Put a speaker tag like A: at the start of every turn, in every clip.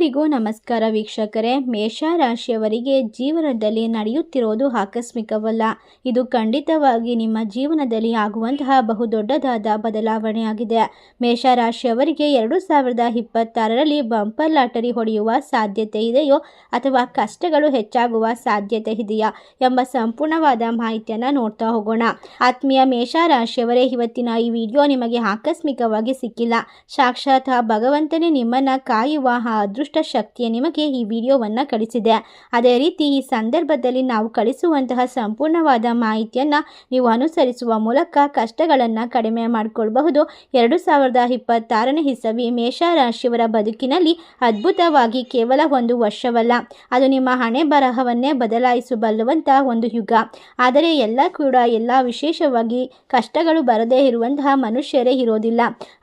A: ಎಲ್ಲರಿಗೂ ನಮಸ್ಕಾರ ವೀಕ್ಷಕರೇ. ಮೇಷ ರಾಶಿಯವರಿಗೆ ಜೀವನದಲ್ಲಿ ನಡೆಯುತ್ತಿರುವುದು ಆಕಸ್ಮಿಕವಲ್ಲ. ಇದು ಖಂಡಿತವಾಗಿ ನಿಮ್ಮ ಜೀವನದಲ್ಲಿ ಆಗುವಂತಹ ಬಹುದೊಡ್ಡದಾದ ಬದಲಾವಣೆಯಾಗಿದೆ. ಮೇಷ ರಾಶಿಯವರಿಗೆ 2026ರಲ್ಲಿ ಬಂಪರ್ ಲಾಟರಿ ಹೊಡೆಯುವ ಸಾಧ್ಯತೆ ಇದೆಯೋ ಅಥವಾ ಕಷ್ಟಗಳು ಹೆಚ್ಚಾಗುವ ಸಾಧ್ಯತೆ ಇದೆಯಾ ಎಂಬ ಸಂಪೂರ್ಣವಾದ ಮಾಹಿತಿಯನ್ನು ನೋಡ್ತಾ ಹೋಗೋಣ. ಆತ್ಮೀಯ ಮೇಷ ರಾಶಿಯವರೇ, ಇವತ್ತಿನ ಈ ವಿಡಿಯೋ ನಿಮಗೆ ಆಕಸ್ಮಿಕವಾಗಿ ಸಿಕ್ಕಿಲ್ಲ. ಸಾಕ್ಷಾತ್ ಭಗವಂತನೇ ನಿಮ್ಮನ್ನು ಕಾಯುವ ಅದೃಷ್ಟ ಶಕ್ತಿಯ ನಿಮಗೆ ಈ ವಿಡಿಯೋವನ್ನು ಕಳಿಸಿದೆ. ಅದೇ ರೀತಿ ಈ ಸಂದರ್ಭದಲ್ಲಿ ನಾವು ಕಳಿಸುವಂತಹ ಸಂಪೂರ್ಣವಾದ ಮಾಹಿತಿಯನ್ನು ನೀವು ಅನುಸರಿಸುವ ಮೂಲಕ ಕಷ್ಟಗಳನ್ನು ಕಡಿಮೆ ಮಾಡಿಕೊಳ್ಳಬಹುದು. 2026ನೇ ಇಸವಿ ಮೇಷ ರಾಶಿಯವರ ಬದುಕಿನಲ್ಲಿ ಅದ್ಭುತವಾಗಿ ಕೇವಲ ಒಂದು ವರ್ಷವಲ್ಲ, ಅದು ನಿಮ್ಮ ಹಣೆ ಬರಹವನ್ನೇ ಬದಲಾಯಿಸಬಲ್ಲುವಂಥ ಒಂದು ಯುಗ. ಆದರೆ ಎಲ್ಲ ವಿಶೇಷವಾಗಿ ಕಷ್ಟಗಳು ಬರದೇ ಇರುವಂತಹ ಮನುಷ್ಯರೇ ಇರೋದಿಲ್ಲ.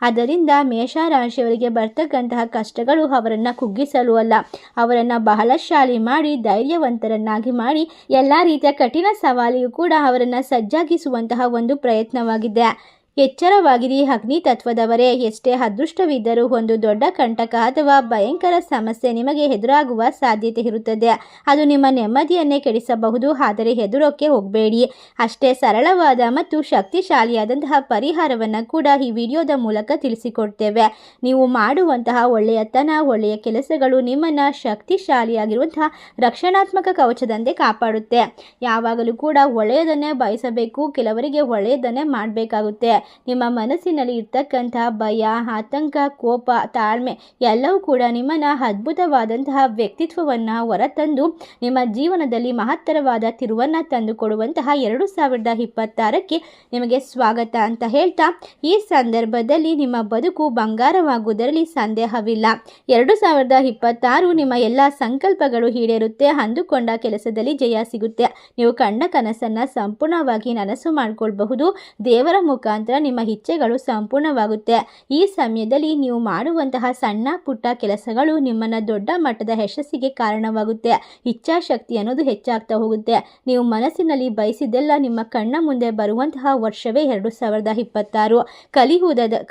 A: ಆದ್ದರಿಂದ ಮೇಷ ರಾಶಿಯವರಿಗೆ ಬರ್ತಕ್ಕಂತಹ ಕಷ್ಟಗಳು ಅವರನ್ನು ಕುಗ್ಗಿಸಲು ಅಲ್ಲ, ಅವರನ್ನು ಬಲಶಾಲಿ ಮಾಡಿ ಧೈರ್ಯವಂತರನ್ನಾಗಿ ಮಾಡಿ ಎಲ್ಲ ರೀತಿಯ ಕಠಿಣ ಸವಾಲಿಗೂ ಕೂಡ ಅವರನ್ನು ಸಜ್ಜಾಗಿಸುವಂತಹ ಒಂದು ಪ್ರಯತ್ನವಾಗಿದೆ. ಎಚ್ಚರವಾಗಿರಿ ಅಗ್ನಿ ತತ್ವದವರೇ. ಎಷ್ಟೇ ಅದೃಷ್ಟವಿದ್ದರೂ ಒಂದು ದೊಡ್ಡ ಕಂಟಕ ಅಥವಾ ಭಯಂಕರ ಸಮಸ್ಯೆ ನಿಮಗೆ ಎದುರಾಗುವ ಸಾಧ್ಯತೆ ಇರುತ್ತದೆ. ಅದು ನಿಮ್ಮ ನೆಮ್ಮದಿಯನ್ನೇ ಕೆಡಿಸಬಹುದು. ಆದರೆ ಹೆದರೋಕೆ ಹೋಗಬೇಡಿ. ಅಷ್ಟೇ ಸರಳವಾದ ಮತ್ತು ಶಕ್ತಿಶಾಲಿಯಾದಂತಹ ಪರಿಹಾರವನ್ನು ಕೂಡ ಈ ವಿಡಿಯೋದ ಮೂಲಕ ತಿಳಿಸಿಕೊಡ್ತೇವೆ. ನೀವು ಮಾಡುವಂತಹ ಒಳ್ಳೆಯ ಕೆಲಸಗಳು ನಿಮ್ಮನ್ನು ಶಕ್ತಿಶಾಲಿಯಾಗಿರುವಂತಹ ರಕ್ಷಣಾತ್ಮಕ ಕವಚದಂತೆ ಕಾಪಾಡುತ್ತೆ. ಯಾವಾಗಲೂ ಕೂಡ ಒಳ್ಳೆಯದನ್ನೇ ಬಯಸಬೇಕು, ಕೆಲವರಿಗೆ ಒಳ್ಳೆಯದನ್ನೇ ಮಾಡಬೇಕಾಗುತ್ತೆ. ನಿಮ್ಮ ಮನಸ್ಸಿನಲ್ಲಿ ಇರ್ತಕ್ಕಂತಹ ಭಯ, ಆತಂಕ, ಕೋಪ, ತಾಳ್ಮೆ ಎಲ್ಲವೂ ಕೂಡ ನಿಮ್ಮನ್ನು ಅದ್ಭುತವಾದಂತಹ ವ್ಯಕ್ತಿತ್ವವನ್ನು ಹೊರತಂದು ನಿಮ್ಮ ಜೀವನದಲ್ಲಿ ಮಹತ್ತರವಾದ ತಿರುವನ್ನು ತಂದುಕೊಡುವಂತಹ 2026ಕ್ಕೆ ನಿಮಗೆ ಸ್ವಾಗತ ಅಂತ ಹೇಳ್ತಾ, ಈ ಸಂದರ್ಭದಲ್ಲಿ ನಿಮ್ಮ ಬದುಕು ಬಂಗಾರವಾಗುವುದರಲ್ಲಿ ಸಂದೇಹವಿಲ್ಲ. 2026 ನಿಮ್ಮ ಎಲ್ಲ ಸಂಕಲ್ಪಗಳು ಈಡೇರುತ್ತೆ. ಅಂದುಕೊಂಡ ಕೆಲಸದಲ್ಲಿ ಜಯ ಸಿಗುತ್ತೆ. ನೀವು ಕಂಡ ಕನಸನ್ನು ಸಂಪೂರ್ಣವಾಗಿ ನನಸು ಮಾಡಿಕೊಳ್ಳಬಹುದು. ದೇವರ ಮುಖಾಂತರ ನಿಮ್ಮ ಇಚ್ಛೆಗಳು ಸಂಪೂರ್ಣವಾಗುತ್ತೆ. ಈ ಸಮಯದಲ್ಲಿ ನೀವು ಮಾಡುವಂತಹ ಸಣ್ಣ ಪುಟ್ಟ ಕೆಲಸಗಳು ನಿಮ್ಮನ್ನು ದೊಡ್ಡ ಮಟ್ಟದ ಯಶಸ್ಸಿಗೆ ಕಾರಣವಾಗುತ್ತೆ. ಇಚ್ಛಾಶಕ್ತಿ ಅನ್ನೋದು ಹೆಚ್ಚಾಗ್ತಾ ಹೋಗುತ್ತೆ. ನೀವು ಮನಸ್ಸಿನಲ್ಲಿ ಬಯಸಿದ್ದೆಲ್ಲ ನಿಮ್ಮ ಕಣ್ಣ ಮುಂದೆ ಬರುವಂತಹ ವರ್ಷವೇ 2026.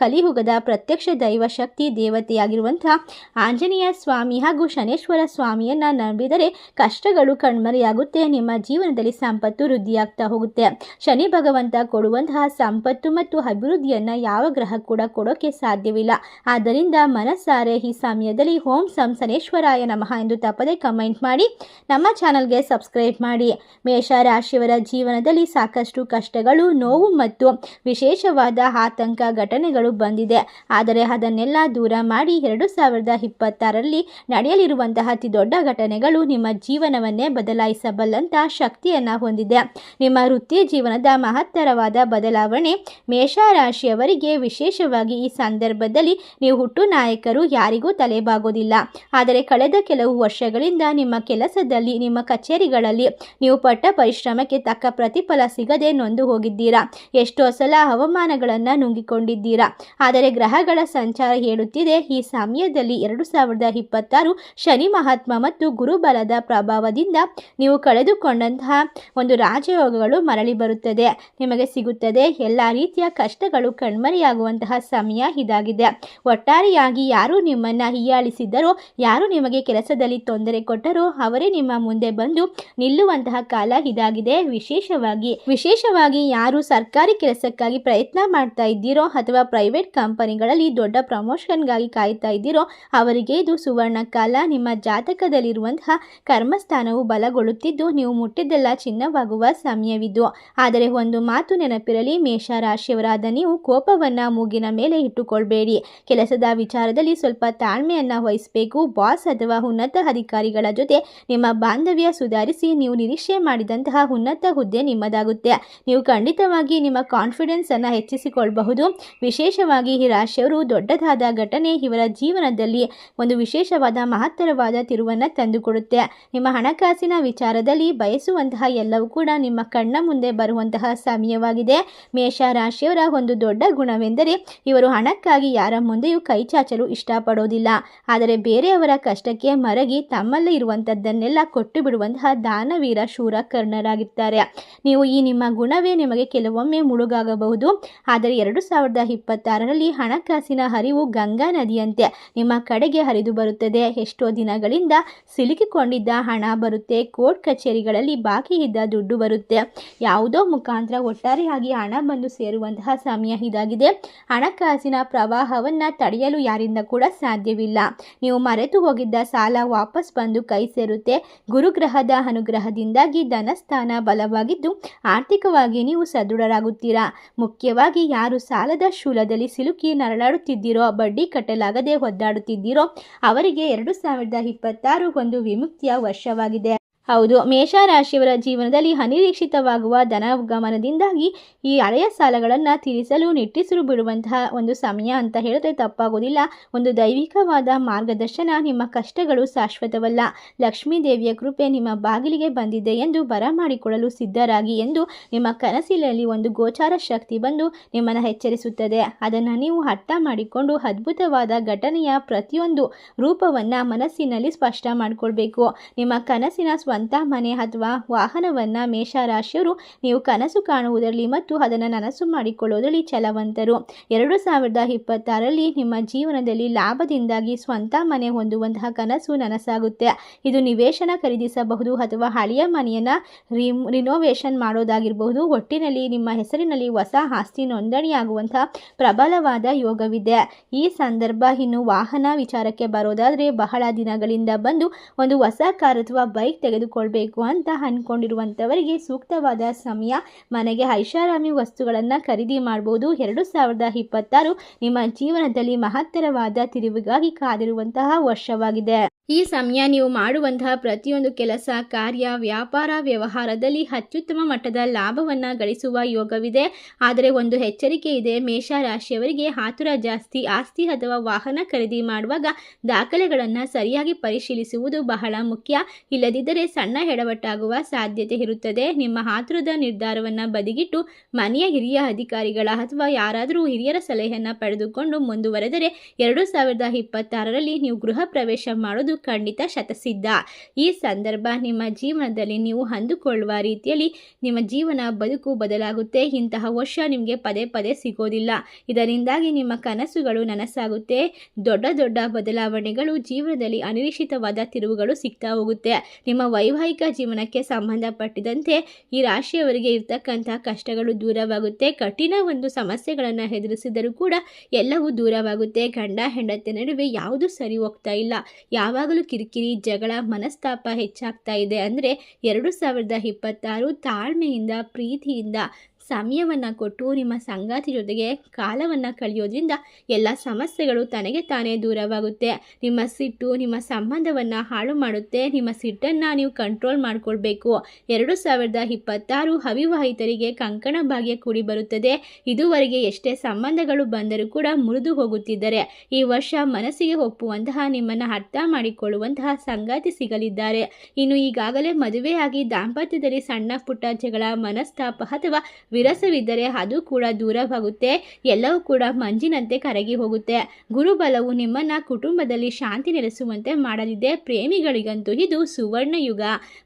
A: ಕಲಿಯುಗದ ಪ್ರತ್ಯಕ್ಷ ದೈವ ಶಕ್ತಿ ದೇವತೆಯಾಗಿರುವಂತಹ ಆಂಜನೇಯ ಸ್ವಾಮಿ ಹಾಗೂ ಶನೇಶ್ವರ ಸ್ವಾಮಿಯನ್ನ ನಂಬಿದರೆ ಕಷ್ಟಗಳು ಕಣ್ಮರೆಯಾಗುತ್ತೆ. ನಿಮ್ಮ ಜೀವನದಲ್ಲಿ ಸಂಪತ್ತು ವೃದ್ಧಿಯಾಗ್ತಾ ಹೋಗುತ್ತೆ. ಶನಿ ಭಗವಂತ ಕೊಡುವಂತಹ ಸಂಪತ್ತು ಮತ್ತು ಅಭಿವೃದ್ಧಿಯನ್ನು ಯಾವ ಗ್ರಹ ಕೂಡ ಕೊಡೋಕೆ ಸಾಧ್ಯವಿಲ್ಲ. ಆದ್ದರಿಂದ ಮನಸ್ಸಾರೆ ಈ ಸಮಯದಲ್ಲಿ ಓಂ ಸಂ ಶನೇಶ್ವರಾಯ ನಮಃ ಎಂದು ತಪ್ಪದೆ ಕಮೆಂಟ್ ಮಾಡಿ ನಮ್ಮ ಚಾನಲ್ಗೆ ಸಬ್ಸ್ಕ್ರೈಬ್ ಮಾಡಿ. ಮೇಷ ರಾಶಿಯವರ ಜೀವನದಲ್ಲಿ ಸಾಕಷ್ಟು ಕಷ್ಟಗಳು, ನೋವು ಮತ್ತು ವಿಶೇಷವಾದ ಆತಂಕ ಘಟನೆಗಳು ಬಂದಿದೆ. ಆದರೆ ಅದನ್ನೆಲ್ಲ ದೂರ ಮಾಡಿ 2026ರಲ್ಲಿ ನಡೆಯಲಿರುವಂತಹ ಅತಿ ದೊಡ್ಡ ಘಟನೆಗಳು ನಿಮ್ಮ ಜೀವನವನ್ನೇ ಬದಲಾಯಿಸಬಲ್ಲಂತಹ ಶಕ್ತಿಯನ್ನು ಹೊಂದಿದೆ. ನಿಮ್ಮ ವೃತ್ತಿ ಜೀವನದ ಮಹತ್ತರವಾದ ಬದಲಾವಣೆ ಮೇಷ ರಾಶಿಯವರಿಗೆ. ವಿಶೇಷವಾಗಿ ಈ ಸಂದರ್ಭದಲ್ಲಿ ನೀವು ಹುಟ್ಟು ನಾಯಕರು ಯಾರಿಗೂ ತಲೆಬಾಗೋದಿಲ್ಲ. ಆದರೆ ಕಳೆದ ಕೆಲವು ವರ್ಷಗಳಿಂದ ನಿಮ್ಮ ಕೆಲಸದಲ್ಲಿ, ನಿಮ್ಮ ಕಚೇರಿಗಳಲ್ಲಿ ನೀವು ಪಟ್ಟ ಪರಿಶ್ರಮಕ್ಕೆ ತಕ್ಕ ಪ್ರತಿಫಲ ಸಿಗದೆ ನೊಂದು ಹೋಗಿದ್ದೀರಾ. ಎಷ್ಟೋ ಸಲ ಅವಮಾನಗಳನ್ನು ನುಂಗಿಕೊಂಡಿದ್ದೀರಾ. ಆದರೆ ಗ್ರಹಗಳ ಸಂಚಾರ ಹೇಳುತ್ತಿದೆ, ಈ ಸಮಯದಲ್ಲಿ 2026 ಶನಿ ಮಹಾತ್ಮ ಮತ್ತು ಗುರುಬಲದ ಪ್ರಭಾವದಿಂದ ನೀವು ಕಳೆದುಕೊಂಡಂತಹ ಒಂದು ರಾಜಯೋಗಗಳು ಮರಳಿ ಬರುತ್ತದೆ, ನಿಮಗೆ ಸಿಗುತ್ತದೆ. ಎಲ್ಲ ರೀತಿಯ ಕಷ್ಟಗಳು ಕಣ್ಮರೆಯಾಗುವಂತಹ ಸಮಯ ಇದಾಗಿದೆ. ಒಟ್ಟಾರೆಯಾಗಿ ಯಾರು ನಿಮ್ಮನ್ನು ಹೀಯಾಳಿಸಿದ್ದರೋ, ಯಾರು ನಿಮಗೆ ಕೆಲಸದಲ್ಲಿ ತೊಂದರೆ ಕೊಟ್ಟರೋ ಅವರೇ ನಿಮ್ಮ ಮುಂದೆ ಬಂದು ನಿಲ್ಲುವಂತಹ ಕಾಲ ಇದಾಗಿದೆ. ವಿಶೇಷವಾಗಿ ಯಾರು ಸರ್ಕಾರಿ ಕೆಲಸಕ್ಕಾಗಿ ಪ್ರಯತ್ನ ಮಾಡ್ತಾ ಇದ್ದೀರೋ ಅಥವಾ ಪ್ರೈವೇಟ್ ಕಂಪನಿಗಳಲ್ಲಿ ದೊಡ್ಡ ಪ್ರಮೋಷನ್ಗಾಗಿ ಕಾಯ್ತಾ ಇದ್ದೀರೋ ಅವರಿಗೆ ಇದು ಸುವರ್ಣ ಕಾಲ. ನಿಮ್ಮ ಜಾತಕದಲ್ಲಿರುವಂತಹ ಕರ್ಮಸ್ಥಾನವು ಬಲಗೊಳ್ಳುತ್ತಿದ್ದು ನೀವು ಮುಟ್ಟಿದ್ದೆಲ್ಲ ಚಿನ್ನವಾಗುವ ಸಮಯವಿದ್ದು. ಆದರೆ ಒಂದು ಮಾತು ನೆನಪಿರಲಿ, ಮೇಷ ರಾಶಿಯವರಾದ ನೀವು ಕೋಪವನ್ನು ಮೂಗಿನ ಮೇಲೆ ಇಟ್ಟುಕೊಳ್ಬೇಡಿ. ಕೆಲಸದ ವಿಚಾರದಲ್ಲಿ ಸ್ವಲ್ಪ ತಾಳ್ಮೆಯನ್ನು ವಹಿಸಬೇಕು. ಬಾಸ್ ಅಥವಾ ಉನ್ನತ ಅಧಿಕಾರಿಗಳ ಜೊತೆ ನಿಮ್ಮ ಬಾಂಧವ್ಯ ಸುಧಾರಿಸಿ ನೀವು ನಿರೀಕ್ಷೆ ಮಾಡಿದಂತಹ ಉನ್ನತ ಹುದ್ದೆ ನಿಮ್ಮದಾಗುತ್ತೆ. ನೀವು ಖಂಡಿತವಾಗಿ ನಿಮ್ಮ ಕಾನ್ಫಿಡೆನ್ಸ್ ಅನ್ನು ಹೆಚ್ಚಿಸಿಕೊಳ್ಳಬಹುದು. ವಿಶೇಷವಾಗಿ ಈ ರಾಶಿಯವರು ದೊಡ್ಡದಾದ ಘಟನೆ ಇವರ ಜೀವನದಲ್ಲಿ ಒಂದು ವಿಶೇಷವಾದ ಮಹತ್ತರವಾದ ತಿರುವನ್ನು ತಂದುಕೊಡುತ್ತೆ. ನಿಮ್ಮ ಹಣಕಾಸಿನ ವಿಚಾರದಲ್ಲಿ ಬಯಸುವಂತಹ ಎಲ್ಲವೂ ಕೂಡ ನಿಮ್ಮ ಕಣ್ಣ ಮುಂದೆ ಬರುವಂತಹ ಸಮಯವಾಗಿದೆ. ಮೇಷ ರಾಶಿಯವರು ರಾಶಿಯವರ ಒಂದು ದೊಡ್ಡ ಗುಣವೆಂದರೆ ಇವರು ಹಣಕ್ಕಾಗಿ ಯಾರ ಮುಂದೆಯೂ ಕೈ ಚಾಚಲು ಇಷ್ಟಪಡೋದಿಲ್ಲ. ಆದರೆ ಬೇರೆಯವರ ಕಷ್ಟಕ್ಕೆ ಮರಗಿ ತಮ್ಮಲ್ಲಿ ಇರುವಂಥದ್ದನ್ನೆಲ್ಲ ಕೊಟ್ಟು ಬಿಡುವಂತಹ ದಾನವೀರ ಶೂರ ಕರ್ಣರಾಗಿರ್ತಾರೆ. ನೀವು ಈ ನಿಮ್ಮ ಗುಣವೇ ನಿಮಗೆ ಕೆಲವೊಮ್ಮೆ ಮುಳುಗಾಗಬಹುದು. ಆದರೆ 2026ರಲ್ಲಿ ಹಣಕಾಸಿನ ಹರಿವು ಗಂಗಾ ನದಿಯಂತೆ ನಿಮ್ಮ ಕಡೆಗೆ ಹರಿದು ಬರುತ್ತದೆ. ಎಷ್ಟೋ ದಿನಗಳಿಂದ ಸಿಲುಕಿಕೊಂಡಿದ್ದ ಹಣ ಬರುತ್ತೆ. ಕೋರ್ಟ್ ಕಚೇರಿಗಳಲ್ಲಿ ಬಾಕಿ ಇದ್ದ ದುಡ್ಡು ಬರುತ್ತೆ. ಯಾವುದೋ ಮುಖಾಂತರ ಒಟ್ಟಾರೆಯಾಗಿ ಹಣ ಬಂದು ಸೇರುವಂತಹ ಸಮಯ ಇದಾಗಿದೆ. ಹಣಕಾಸಿನ ಪ್ರವಾಹವನ್ನು ತಡೆಯಲು ಯಾರಿಂದ ಕೂಡ ಸಾಧ್ಯವಿಲ್ಲ. ನೀವು ಮರೆತು ಹೋಗಿದ್ದ ಸಾಲ ವಾಪಸ್ ಬಂದು ಕೈ ಸೇರುತ್ತೆ. ಗುರುಗ್ರಹದ ಅನುಗ್ರಹದಿಂದಾಗಿ ಧನಸ್ಥಾನ ಬಲವಾಗಿದ್ದು ಆರ್ಥಿಕವಾಗಿ ನೀವು ಸದೃಢರಾಗುತ್ತೀರಾ. ಮುಖ್ಯವಾಗಿ ಯಾರು ಸಾಲದ ಶೂಲದಲ್ಲಿ ಸಿಲುಕಿ ನರಳಾಡುತ್ತಿದ್ದೀರೋ, ಬಡ್ಡಿ ಕಟ್ಟಲಾಗದೆ ಒದ್ದಾಡುತ್ತಿದ್ದೀರೋ ಅವರಿಗೆ 2026 ಒಂದು ವಿಮುಕ್ತಿಯ ವರ್ಷವಾಗಿದೆ. ಹೌದು, ಮೇಷರಾಶಿಯವರ ಜೀವನದಲ್ಲಿ ಅನಿರೀಕ್ಷಿತವಾಗುವ ಧನಗಮನದಿಂದಾಗಿ ಈ ಹಳೆಯ ಸಾಲಗಳನ್ನು ತೀರಿಸಲು ನಿಟ್ಟುಸಿರು ಬಿಡುವಂತಹ ಒಂದು ಸಮಯ ಅಂತ ಹೇಳಿದ್ರೆ ತಪ್ಪಾಗೋದಿಲ್ಲ. ಒಂದು ದೈವಿಕವಾದ ಮಾರ್ಗದರ್ಶನ. ನಿಮ್ಮ ಕಷ್ಟಗಳು ಶಾಶ್ವತವಲ್ಲ. ಲಕ್ಷ್ಮೀ ದೇವಿಯ ಕೃಪೆ ನಿಮ್ಮ ಬಾಗಿಲಿಗೆ ಬಂದಿದೆ ಎಂದು ಬರಮಾಡಿಕೊಳ್ಳಲು ಸಿದ್ಧರಾಗಿ ಎಂದು ನಿಮ್ಮ ಕನಸಿನಲ್ಲಿ ಒಂದು ಗೋಚಾರ ಶಕ್ತಿ ಬಂದು ನಿಮ್ಮನ್ನು ಎಚ್ಚರಿಸುತ್ತದೆ. ಅದನ್ನು ನೀವು ಅರ್ಥ ಮಾಡಿಕೊಂಡು ಅದ್ಭುತವಾದ ಘಟನೆಯ ಪ್ರತಿಯೊಂದು ರೂಪವನ್ನು ಮನಸ್ಸಿನಲ್ಲಿ ಸ್ಪಷ್ಟ ಮಾಡಿಕೊಳ್ಬೇಕು. ನಿಮ್ಮ ಕನಸಿನ ಸ್ವಂತ ಮನೆ ಅಥವಾ ವಾಹನವನ್ನು ಮೇಷರಾಶಿಯವರು ನೀವು ಕನಸು ಕಾಣುವುದರಲ್ಲಿ ಮತ್ತು ಅದನ್ನು ನನಸು ಮಾಡಿಕೊಳ್ಳುವುದರಲ್ಲಿ ಛಲವಂತರು. 2026ರಲ್ಲಿ ನಿಮ್ಮ ಜೀವನದಲ್ಲಿ ಲಾಭದಿಂದಾಗಿ ಸ್ವಂತ ಮನೆ ಹೊಂದುವಂತಹ ಕನಸು ನನಸಾಗುತ್ತೆ. ಇದು ನಿವೇಶನ ಖರೀದಿಸಬಹುದು ಅಥವಾ ಹಳೆಯ ಮನೆಯನ್ನು ರಿನೋವೇಷನ್ ಮಾಡೋದಾಗಿರಬಹುದು. ಒಟ್ಟಿನಲ್ಲಿ ನಿಮ್ಮ ಹೆಸರಿನಲ್ಲಿ ಹೊಸ ಆಸ್ತಿ ನೋಂದಣಿಯಾಗುವಂತಹ ಪ್ರಬಲವಾದ ಯೋಗವಿದೆ. ಈ ಸಂದರ್ಭ ಇನ್ನು ವಾಹನ ವಿಚಾರಕ್ಕೆ ಬರೋದಾದರೆ ಬಹಳ ದಿನಗಳಿಂದ ಬಂದು ಒಂದು ಹೊಸ ಕಾರ್ ಅಥವಾ ಬೈಕ್ ತೆಗೆದುಕೊಳ್ಬೇಕು ಅಂತ ಅಂದ್ಕೊಂಡಿರುವಂಥವರಿಗೆ ಸೂಕ್ತವಾದ ಸಮಯ. ಮನೆಗೆ ಐಷಾರಾಮಿ ವಸ್ತುಗಳನ್ನು ಖರೀದಿ ಮಾಡಬಹುದು. 2026 ನಿಮ್ಮ ಜೀವನದಲ್ಲಿ ಮಹತ್ತರವಾದ ತಿರುವಿಗಾಗಿ ಕಾದಿರುವಂತಹ ವರ್ಷವಾಗಿದೆ. ಈ ಸಮಯ ನೀವು ಮಾಡುವಂತಹ ಪ್ರತಿಯೊಂದು ಕೆಲಸ, ಕಾರ್ಯ, ವ್ಯಾಪಾರ, ವ್ಯವಹಾರದಲ್ಲಿ ಅತ್ಯುತ್ತಮ ಮಟ್ಟದ ಲಾಭವನ್ನು ಗಳಿಸುವ ಯೋಗವಿದೆ. ಆದರೆ ಒಂದು ಎಚ್ಚರಿಕೆ ಇದೆ. ಮೇಷರಾಶಿಯವರಿಗೆ ಆತುರ ಜಾಸ್ತಿ. ಆಸ್ತಿ ಅಥವಾ ವಾಹನ ಖರೀದಿ ಮಾಡುವಾಗ ದಾಖಲೆಗಳನ್ನು ಸರಿಯಾಗಿ ಪರಿಶೀಲಿಸುವುದು ಬಹಳ ಮುಖ್ಯ. ಇಲ್ಲದಿದ್ದರೆ ಸಣ್ಣ ಎಡವಟ್ಟಾಗುವ ಸಾಧ್ಯತೆ ಇರುತ್ತದೆ. ನಿಮ್ಮ ಆತುರದ ನಿರ್ಧಾರವನ್ನು ಬದಿಗಿಟ್ಟು ಮನೆಯ ಹಿರಿಯ ಅಧಿಕಾರಿಗಳ ಅಥವಾ ಯಾರಾದರೂ ಹಿರಿಯರ ಸಲಹೆಯನ್ನು ಪಡೆದುಕೊಂಡು ಮುಂದುವರೆದರೆ 2026ರಲ್ಲಿ ನೀವು ಗೃಹ ಪ್ರವೇಶ ಮಾಡೋದು ಖಂಡಿತ ಶತಸಿದ್ಧ. ಈ ಸಂದರ್ಭ ನಿಮ್ಮ ಜೀವನದಲ್ಲಿ ನೀವು ಅಂದುಕೊಳ್ಳುವ ರೀತಿಯಲ್ಲಿ ನಿಮ್ಮ ಜೀವನ ಬದುಕು ಬದಲಾಗುತ್ತೆ. ಇಂತಹ ವರ್ಷ ನಿಮಗೆ ಪದೇ ಪದೇ ಸಿಗೋದಿಲ್ಲ. ಇದರಿಂದಾಗಿ ನಿಮ್ಮ ಕನಸುಗಳು ನನಸಾಗುತ್ತೆ. ದೊಡ್ಡ ದೊಡ್ಡ ಬದಲಾವಣೆಗಳು ಜೀವನದಲ್ಲಿ ಅನಿರೀಕ್ಷಿತವಾದ ತಿರುವುಗಳು ಸಿಗ್ತಾ ಹೋಗುತ್ತೆ. ನಿಮ್ಮ ವೈವಾಹಿಕ ಜೀವನಕ್ಕೆ ಸಂಬಂಧಪಟ್ಟಿದಂತೆ ಈ ರಾಶಿಯವರಿಗೆ ಇರ್ತಕ್ಕಂಥ ಕಷ್ಟಗಳು ದೂರವಾಗುತ್ತೆ. ಕಠಿಣ ಒಂದು ಸಮಸ್ಯೆಗಳನ್ನು ಎದುರಿಸಿದರೂ ಕೂಡ ಎಲ್ಲವೂ ದೂರವಾಗುತ್ತೆ. ಗಂಡ ಹೆಂಡತಿ ನಡುವೆ ಯಾವುದು ಸರಿ ಹೋಗ್ತಾ ಇಲ್ಲ. ಯಾವಾಗಲೂ ಕಿರಿಕಿರಿ, ಜಗಳ, ಮನಸ್ತಾಪ ಹೆಚ್ಚಾಗ್ತಾ ಇದೆ. ಅಂದರೆ 2026 ತಾಳ್ಮೆಯಿಂದ, ಪ್ರೀತಿಯಿಂದ ಸಮಯವನ್ನು ಕೊಟ್ಟು ನಿಮ್ಮ ಸಂಗಾತಿ ಜೊತೆಗೆ ಕಾಲವನ್ನು ಕಳೆಯೋದ್ರಿಂದ ಎಲ್ಲ ಸಮಸ್ಯೆಗಳು ತನಗೆ ತಾನೇ ದೂರವಾಗುತ್ತೆ. ನಿಮ್ಮ ಸಿಟ್ಟು ನಿಮ್ಮ ಸಂಬಂಧವನ್ನು ಹಾಳು ಮಾಡುತ್ತೆ. ನಿಮ್ಮ ಸಿಟ್ಟನ್ನು ನೀವು ಕಂಟ್ರೋಲ್ ಮಾಡಿಕೊಳ್ಬೇಕು. 2026 ಅವಿವಾಹಿತರಿಗೆ ಕಂಕಣ ಭಾಗ್ಯ ಕೂಡಿ ಬರುತ್ತದೆ. ಇದುವರೆಗೆ ಎಷ್ಟೇ ಸಂಬಂಧಗಳು ಬಂದರೂ ಕೂಡ ಮುರಿದು ಹೋಗುತ್ತಿದ್ದರೆ ಈ ವರ್ಷ ಮನಸ್ಸಿಗೆ ಒಪ್ಪುವಂತಹ, ನಿಮ್ಮನ್ನು ಅರ್ಥ ಮಾಡಿಕೊಳ್ಳುವಂತಹ ಸಂಗಾತಿ ಸಿಗಲಿದ್ದಾರೆ. ಇನ್ನು ಈಗಾಗಲೇ ಮದುವೆಯಾಗಿ ದಾಂಪತ್ಯದಲ್ಲಿ ಸಣ್ಣ ಪುಟ್ಟ ಜಗಳ, ಮನಸ್ತಾಪ ಅಥವಾ ವಿರಸವಿದ್ದರೆ ಅದು ಕೂಡ ದೂರವಾಗುತ್ತೆ. ಎಲ್ಲವೂ ಕೂಡ ಮಂಜಿನಂತೆ ಕರಗಿ ಹೋಗುತ್ತೆ. ಗುರುಬಲವು ನಿಮ್ಮನ್ನ ಕುಟುಂಬದಲ್ಲಿ ಶಾಂತಿ ನೆಲೆಸುವಂತೆ ಮಾಡಲಿದೆ. ಪ್ರೇಮಿಗಳಿಗಂತೂ ಇದು ಸುವರ್ಣ ಯುಗ.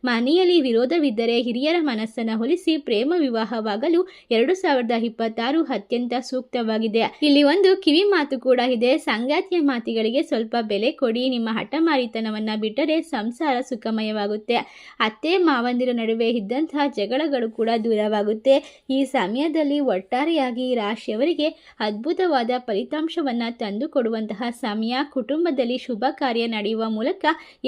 A: ಮನೆಯಲ್ಲಿ ವಿರೋಧವಿದ್ದರೆ ಹಿರಿಯರ ಮನಸ್ಸನ್ನು ಒಲಿಸಿ ಪ್ರೇಮ ವಿವಾಹವಾಗಲು 2026 ಅತ್ಯಂತ ಸೂಕ್ತವಾಗಿದೆ. ಇಲ್ಲಿ ಒಂದು ಕಿವಿ ಮಾತು ಕೂಡ ಇದೆ. ಸಂಗಾತಿಯ ಮಾತಿಗಳಿಗೆ ಸ್ವಲ್ಪ ಬೆಲೆ ಕೊಡಿ. ನಿಮ್ಮ ಹಠಮಾರಿತನವನ್ನ ಬಿಟ್ಟರೆ ಸಂಸಾರ ಸುಖಮಯವಾಗುತ್ತೆ. ಅತ್ತೆ ಮಾವಂದಿರ ನಡುವೆ ಇದ್ದಂತಹ ಜಗಳಗಳು ಕೂಡ ದೂರವಾಗುತ್ತೆ. ಈ ಸಮಯದಲ್ಲಿ ಒಟ್ಟಾರೆಯಾಗಿ ರಾಶಿಯವರಿಗೆ ಅದ್ಭುತವಾದ ಫಲಿತಾಂಶವನ್ನು ತಂದುಕೊಡುವಂತಹ ಸಮಯ. ಕುಟುಂಬದಲ್ಲಿ ಶುಭ ಕಾರ್ಯ ನಡೆಯುವ ಮೂಲಕ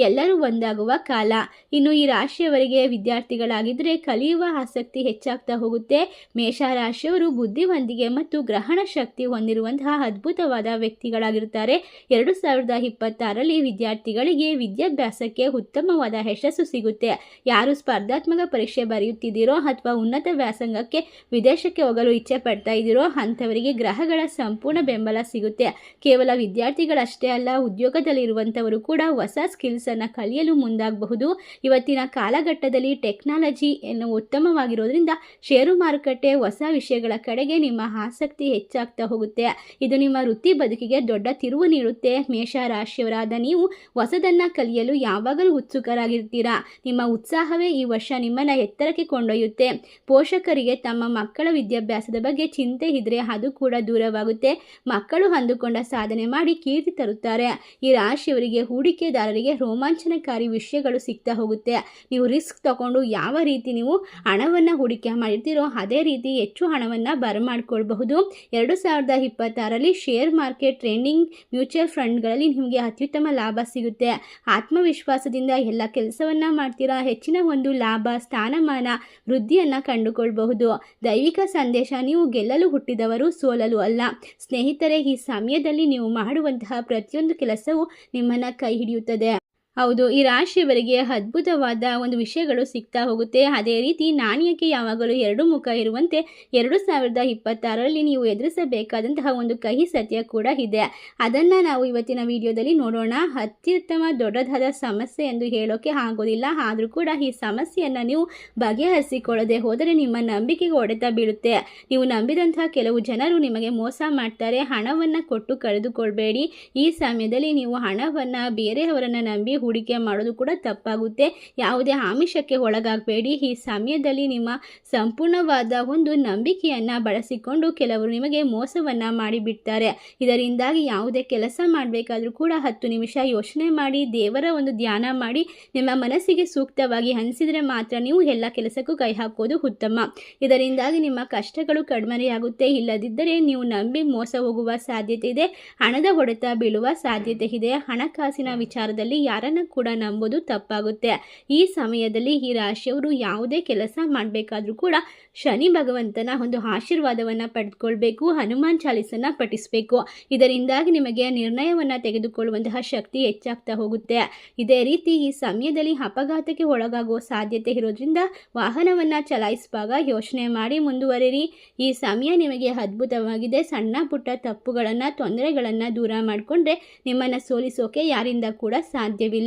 A: ಎಲ್ಲರೂ ಒಂದಾಗುವ ಕಾಲ. ಇನ್ನು ಈ ರಾಶಿಯವರಿಗೆ ವಿದ್ಯಾರ್ಥಿಗಳಾಗಿದ್ದರೆ ಕಲಿಯುವ ಆಸಕ್ತಿ ಹೆಚ್ಚಾಗ್ತಾ ಹೋಗುತ್ತೆ. ಮೇಷರಾಶಿಯವರು ಬುದ್ಧಿವಂತಿಕೆ ಮತ್ತು ಗ್ರಹಣ ಶಕ್ತಿ ಹೊಂದಿರುವಂತಹ ಅದ್ಭುತವಾದ ವ್ಯಕ್ತಿಗಳಾಗಿರ್ತಾರೆ. 2026ರಲ್ಲಿ ವಿದ್ಯಾರ್ಥಿಗಳಿಗೆ ವಿದ್ಯಾಭ್ಯಾಸಕ್ಕೆ ಉತ್ತಮವಾದ ಯಶಸ್ಸು ಸಿಗುತ್ತೆ. ಯಾರು ಸ್ಪರ್ಧಾತ್ಮಕ ಪರೀಕ್ಷೆ ಬರೆಯುತ್ತಿದ್ದೀರೋ ಅಥವಾ ಉನ್ನತ ವ್ಯಾಸಂಗಕ್ಕೆ ವಿದೇಶಕ್ಕೆ ಹೋಗಲು ಇಚ್ಛೆ ಪಡ್ತಾ ಇದ್ದೀರೋ ಅಂಥವರಿಗೆ ಗ್ರಹಗಳ ಸಂಪೂರ್ಣ ಬೆಂಬಲ ಸಿಗುತ್ತೆ. ಕೇವಲ ವಿದ್ಯಾರ್ಥಿಗಳಷ್ಟೇ ಅಲ್ಲ, ಉದ್ಯೋಗದಲ್ಲಿರುವಂಥವರು ಕೂಡ ಹೊಸ ಸ್ಕಿಲ್ಸನ್ನು ಕಲಿಯಲು ಮುಂದಾಗಬಹುದು. ಇವತ್ತಿನ ಕಾಲಘಟ್ಟದಲ್ಲಿ ಟೆಕ್ನಾಲಜಿ ಉತ್ತಮವಾಗಿರೋದ್ರಿಂದ ಷೇರು ಮಾರುಕಟ್ಟೆ, ಹೊಸ ವಿಷಯಗಳ ಕಡೆಗೆ ನಿಮ್ಮ ಆಸಕ್ತಿ ಹೆಚ್ಚಾಗ್ತಾ ಹೋಗುತ್ತೆ. ಇದು ನಿಮ್ಮ ವೃತ್ತಿ ಬದುಕಿಗೆ ದೊಡ್ಡ ತಿರುವು ನೀಡುತ್ತೆ. ಮೇಷ ರಾಶಿಯವರಾದ ನೀವು ಹೊಸದನ್ನು ಕಲಿಯಲು ಯಾವಾಗಲೂ ಉತ್ಸುಕರಾಗಿರ್ತೀರಾ. ನಿಮ್ಮ ಉತ್ಸಾಹವೇ ಈ ವರ್ಷ ನಿಮ್ಮನ್ನು ಎತ್ತರಕ್ಕೆ ಕೊಂಡೊಯ್ಯುತ್ತೆ. ಪೋಷಕರಿಗೆ ತಮ್ಮ ಮಕ್ಕಳ ವಿದ್ಯಾಭ್ಯಾಸದ ಬಗ್ಗೆ ಚಿಂತೆ ಇದ್ರೆ ಅದು ಕೂಡ ದೂರವಾಗುತ್ತೆ. ಮಕ್ಕಳು ಅಂದುಕೊಂಡ ಸಾಧನೆ ಮಾಡಿ ಕೀರ್ತಿ ತರುತ್ತಾರೆ. ಈ ರಾಶಿಯವರಿಗೆ ಹೂಡಿಕೆದಾರರಿಗೆ ರೋಮಾಂಚನಕಾರಿ ವಿಷಯಗಳು ಸಿಗ್ತಾ ಹೋಗುತ್ತೆ. ನೀವು ರಿಸ್ಕ್ ತಗೊಂಡು ಯಾವ ರೀತಿ ನೀವು ಹಣವನ್ನು ಹೂಡಿಕೆ ಮಾಡಿರ್ತೀರೋ ಅದೇ ರೀತಿ ಹೆಚ್ಚು ಹಣವನ್ನು ಬರಮಾಡಿಕೊಳ್ಬಹುದು. 2026ರಲ್ಲಿ ಶೇರ್ ಮಾರ್ಕೆಟ್, ಟ್ರೇಡಿಂಗ್, ಮ್ಯೂಚುವಲ್ ಫಂಡ್ಗಳಲ್ಲಿ ನಿಮಗೆ ಅತ್ಯುತ್ತಮ ಲಾಭ ಸಿಗುತ್ತೆ. ಆತ್ಮವಿಶ್ವಾಸದಿಂದ ಎಲ್ಲ ಕೆಲಸವನ್ನ ಮಾಡ್ತೀರಾ. ಹೆಚ್ಚಿನ ಒಂದು ಲಾಭ, ಸ್ಥಾನಮಾನ, ವೃದ್ಧಿಯನ್ನು ಕಂಡುಕೊಳ್ಬಹುದು. ದೈವಿಕ ಸಂದೇಶ: ನೀವು ಗೆಲ್ಲಲು ಹುಟ್ಟಿದವರು, ಸೋಲಲು ಅಲ್ಲ. ಸ್ನೇಹಿತರೆ, ಈ ಸಮಯದಲ್ಲಿ ನೀವು ಮಾಡುವಂತಹ ಪ್ರತಿಯೊಂದು ಕೆಲಸವೂ ನಿಮ್ಮನ್ನು ಕೈ ಹಿಡಿಯುತ್ತದೆ. ಹೌದು, ಈ ರಾಶಿಯವರಿಗೆ ಅದ್ಭುತವಾದ ಒಂದು ವಿಷಯಗಳು ಸಿಗ್ತಾ ಹೋಗುತ್ತೆ. ಅದೇ ರೀತಿ ನಾಣ್ಯಕ್ಕೆ ಯಾವಾಗಲೂ ಎರಡು ಮುಖ ಇರುವಂತೆ 2026ರಲ್ಲಿ ನೀವು ಎದುರಿಸಬೇಕಾದಂತಹ ಒಂದು ಕಹಿ ಸತ್ಯ ಕೂಡ ಇದೆ. ಅದನ್ನು ನಾವು ಇವತ್ತಿನ ವಿಡಿಯೋದಲ್ಲಿ ನೋಡೋಣ. ಅತ್ಯುತ್ತಮ ದೊಡ್ಡದಾದ ಸಮಸ್ಯೆ ಎಂದು ಹೇಳೋಕೆ ಆಗೋದಿಲ್ಲ. ಆದರೂ ಕೂಡ ಈ ಸಮಸ್ಯೆಯನ್ನು ನೀವು ಬಗೆಹರಿಸಿಕೊಳ್ಳದೆ ಹೋದರೆ ನಿಮ್ಮ ನಂಬಿಕೆಗೆ ಹೊಡೆತ ಬೀಳುತ್ತೆ. ನೀವು ನಂಬಿದಂತಹ ಕೆಲವು ಜನರು ನಿಮಗೆ ಮೋಸ ಮಾಡ್ತಾರೆ. ಹಣವನ್ನು ಕೊಟ್ಟು ಕಳೆದುಕೊಳ್ಬೇಡಿ. ಈ ಸಮಯದಲ್ಲಿ ನೀವು ಹಣವನ್ನು ಬೇರೆಯವರನ್ನು ನಂಬಿ ಹೂಡಿಕೆ ಮಾಡೋದು ಕೂಡ ತಪ್ಪಾಗುತ್ತೆ. ಯಾವುದೇ ಆಮಿಷಕ್ಕೆ ಒಳಗಾಗಬೇಡಿ. ಈ ಸಮಯದಲ್ಲಿ ನಿಮ್ಮ ಸಂಪೂರ್ಣವಾದ ಒಂದು ನಂಬಿಕೆಯನ್ನು ಬಳಸಿಕೊಂಡು ಕೆಲವರು ನಿಮಗೆ ಮೋಸವನ್ನು ಮಾಡಿಬಿಡ್ತಾರೆ. ಇದರಿಂದಾಗಿ ಯಾವುದೇ ಕೆಲಸ ಮಾಡಬೇಕಾದ್ರೂ ಕೂಡ 10 ನಿಮಿಷ ಯೋಚನೆ ಮಾಡಿ, ದೇವರ ಒಂದು ಧ್ಯಾನ ಮಾಡಿ, ನಿಮ್ಮ ಮನಸ್ಸಿಗೆ ಸೂಕ್ತವಾಗಿ ಅನಿಸಿದರೆ ಮಾತ್ರ ನೀವು ಎಲ್ಲ ಕೆಲಸಕ್ಕೂ ಕೈ ಹಾಕೋದು ಉತ್ತಮ. ಇದರಿಂದಾಗಿ ನಿಮ್ಮ ಕಷ್ಟಗಳು ಕಡಿಮೆಯಾಗುತ್ತೆ. ಇಲ್ಲದಿದ್ದರೆ ನೀವು ನಂಬಿ ಮೋಸ ಹೋಗುವ ಸಾಧ್ಯತೆ ಇದೆ. ಹಣದ ಹೊಡೆತ ಬೀಳುವ ಸಾಧ್ಯತೆ ಇದೆ. ಹಣಕಾಸಿನ ವಿಚಾರದಲ್ಲಿ ಯಾರನ್ನ ಕೂಡ ನಂಬೋದು ತಪ್ಪಾಗುತ್ತೆ. ಈ ಸಮಯದಲ್ಲಿ ಈ ರಾಶಿಯವರು ಯಾವುದೇ ಕೆಲಸ ಮಾಡಬೇಕಾದ್ರೂ ಕೂಡ ಶನಿ ಭಗವಂತನ ಒಂದು ಆಶೀರ್ವಾದವನ್ನು ಪಡೆದುಕೊಳ್ಬೇಕು. ಹನುಮಾನ್ ಚಾಲೀಸನ್ನ ಪಠಿಸಬೇಕು. ಇದರಿಂದಾಗಿ ನಿಮಗೆ ನಿರ್ಣಯವನ್ನು ತೆಗೆದುಕೊಳ್ಳುವಂತಹ ಶಕ್ತಿ ಹೆಚ್ಚಾಗ್ತಾ ಹೋಗುತ್ತೆ. ಇದೇ ರೀತಿ ಈ ಸಮಯದಲ್ಲಿ ಅಪಘಾತಕ್ಕೆ ಒಳಗಾಗುವ ಸಾಧ್ಯತೆ ಇರೋದ್ರಿಂದ ವಾಹನವನ್ನು ಚಲಾಯಿಸುವಾಗ ಯೋಚನೆ ಮಾಡಿ ಮುಂದುವರಿರಿ. ಈ ಸಮಯ ನಿಮಗೆ ಅದ್ಭುತವಾಗಿದೆ. ಸಣ್ಣ ಪುಟ್ಟ ತಪ್ಪುಗಳನ್ನು, ತೊಂದರೆಗಳನ್ನು ದೂರ ಮಾಡಿಕೊಂಡ್ರೆ ನಿಮ್ಮನ್ನು ಸೋಲಿಸೋಕೆ ಯಾರಿಂದ ಕೂಡ ಸಾಧ್ಯವಿಲ್ಲ.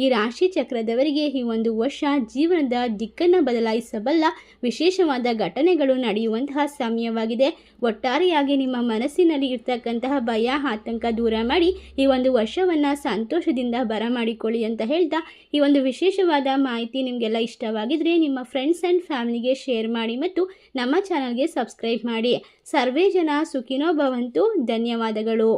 A: ಈ ರಾಶಿ ಚಕ್ರದವರಿಗೆ ಈ ಒಂದು ವರ್ಷ ಜೀವನದ ದಿಕ್ಕನ್ನು ಬದಲಾಯಿಸಬಲ್ಲ ವಿಶೇಷವಾದ ಘಟನೆಗಳು ನಡೆಯುವಂತಹ ಸಮಯವಾಗಿದೆ. ಒಟ್ಟಾರೆಯಾಗಿ ನಿಮ್ಮ ಮನಸ್ಸಿನಲ್ಲಿ ಇರ್ತಕ್ಕಂತಹ ಭಯ, ಆತಂಕ ದೂರ ಮಾಡಿ ಈ ಒಂದು ವರ್ಷವನ್ನು ಸಂತೋಷದಿಂದ ಬರಮಾಡಿಕೊಳ್ಳಿ ಅಂತ ಹೇಳ್ತಾ, ಈ ಒಂದು ವಿಶೇಷವಾದ ಮಾಹಿತಿ ನಿಮಗೆಲ್ಲ ಇಷ್ಟವಾಗಿದ್ರೆ ನಿಮ್ಮ ಫ್ರೆಂಡ್ಸ್ ಆ್ಯಂಡ್ ಫ್ಯಾಮಿಲಿಗೆ ಶೇರ್ ಮಾಡಿ ಮತ್ತು ನಮ್ಮ ಚಾನಲ್ಗೆ ಸಬ್ಸ್ಕ್ರೈಬ್ ಮಾಡಿ. ಸರ್ವೇ ಜನ ಸುಖಿನೋ ಭವಂತು. ಧನ್ಯವಾದಗಳು.